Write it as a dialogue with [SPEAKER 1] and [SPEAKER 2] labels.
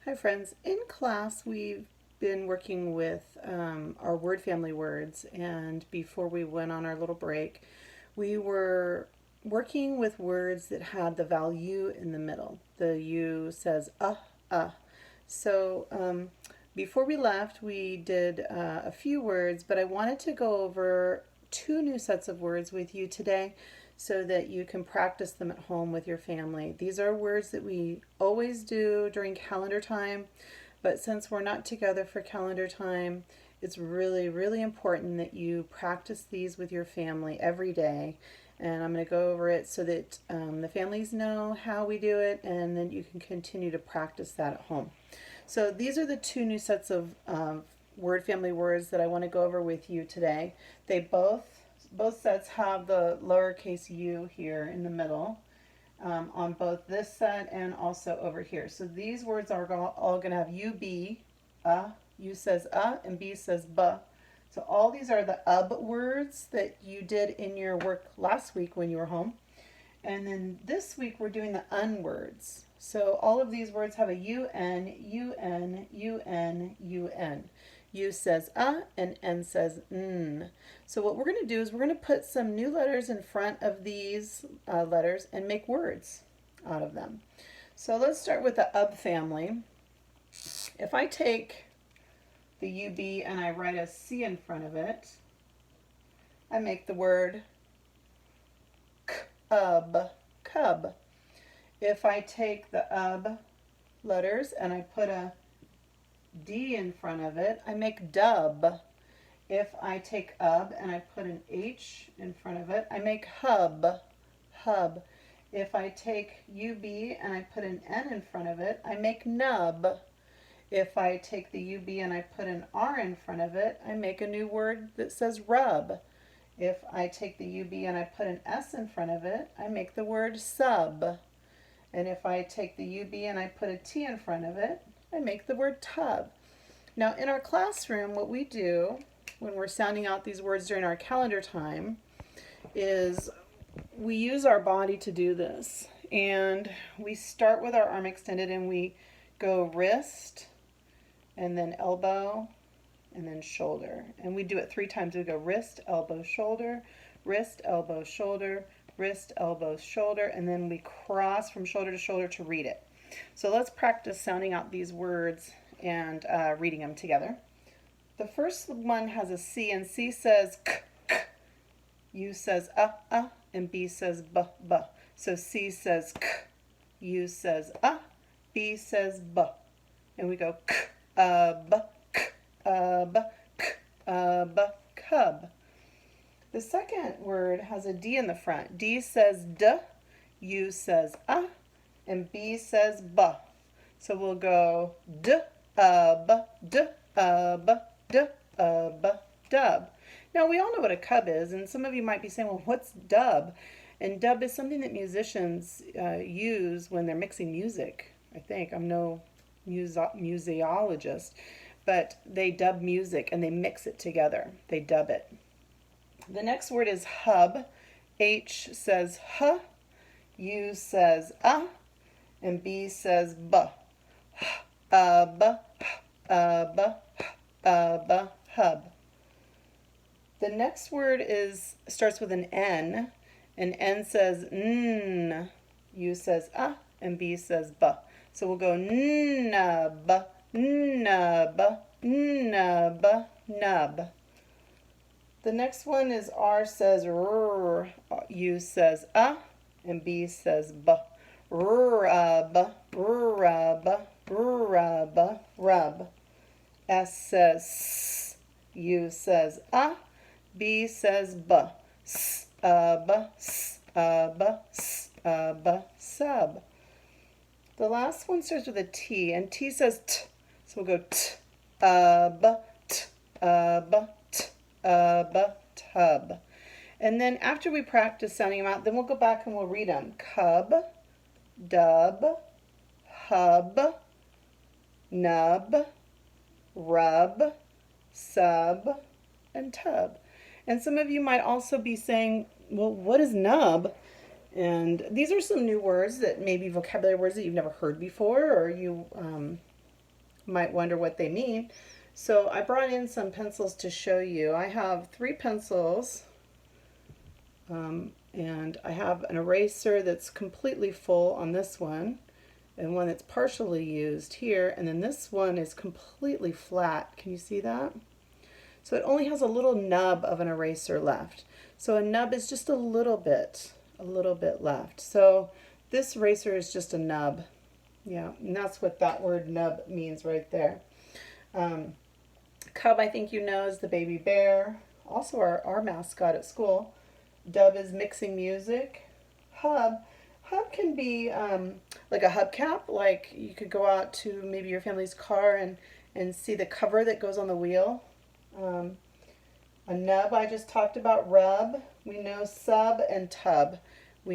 [SPEAKER 1] Hi friends. In class we've been working with our word family words, and before we went on our little break we were working with words that had the vowel U in the middle. The U says uh. So before we left we did a few words, but I wanted to go over two new sets of words with you today so that you can practice them at home with your family. These are words that we always do during calendar time, but since we're not together for calendar time, it's really, really important that you practice these with your family every day. And I'm going to go over it so that the families know how we do it, and then you can continue to practice that at home. So these are the two new sets of word family words that I want to go over with you today. They both sets have the lowercase u here in the middle on both this set and also over here. So these words are all going to have ub, u says and b says buh. So all these are the words that you did in your work last week when you were home. And then this week we're doing the un words. So all of these words have a un, un, un, un. U says and N says n. So what we're going to do is we're going to put some new letters in front of these letters and make words out of them. So let's start with the family. If I take the UB and I write a C in front of it, I make the word cub. If I take the letters and I put a D in front of it, I make dub. If I take and I put an H in front of it, I make hub. If I take UB and I put an N in front of it, I make nub. If I take the UB and I put an R in front of it, I make a new word that says rub. If I take the UB and I put an S in front of it, I make the word sub. And if I take the UB and I put a T in front of it, I make the word tub. Now in our classroom, what we do when we're sounding out these words during our calendar time is we use our body to do this. And we start with our arm extended and we go wrist and then elbow and then shoulder. And we do it 3 times. We go wrist, elbow, shoulder, wrist, elbow, shoulder, wrist, elbow, shoulder, and then we cross from shoulder to shoulder to read it. So let's practice sounding out these words and reading them together. The first one has a C, and C says k, k. U says and B says b. So C says k, U says B says b. And we go k, b, k, b, k, b, cub. The second word has a D in the front. D says d, U says and B says b. So we'll go d, d, dub. Now we all know what a cub is, and some of you might be saying, well, what's dub? And dub is something that musicians use when they're mixing music, I think. I'm no museologist, but they dub music and they mix it together. They dub it. The next word is hub. H says h, U says and B says b. Hub. The next word starts with an N, and N says n, U says and B says b. So we'll go nub, nub, nub, nub. The next one is R says r, U says and B says b. Rub, rub, rub, rub. S says s, U says B says b. Sub, sub. The last one starts with a T, and T says t. So we'll go t, tub. And then after we practice sounding them out, then we'll go back and we'll read them. Cub, dub, hub, nub, rub, sub, and tub. And some of you might also be saying, well, what is nub? And these are some new words that maybe vocabulary words that you've never heard before, or you might wonder what they mean. So I brought in some pencils to show you. I have 3 pencils, and I have an eraser that's completely full on this one, and one that's partially used here, and then this one is completely flat. Can you see that? So it only has a little nub of an eraser left. So a nub is just a little bit left. So this eraser is just a nub. Yeah, and that's what that word nub means right there. Cub, I think you know, is the baby bear. Also our mascot at school. Dub is mixing music. Hub can be like a hubcap. Like you could go out to maybe your family's car and see the cover that goes on the wheel. A nub I just talked about. Rub. We know sub and tub.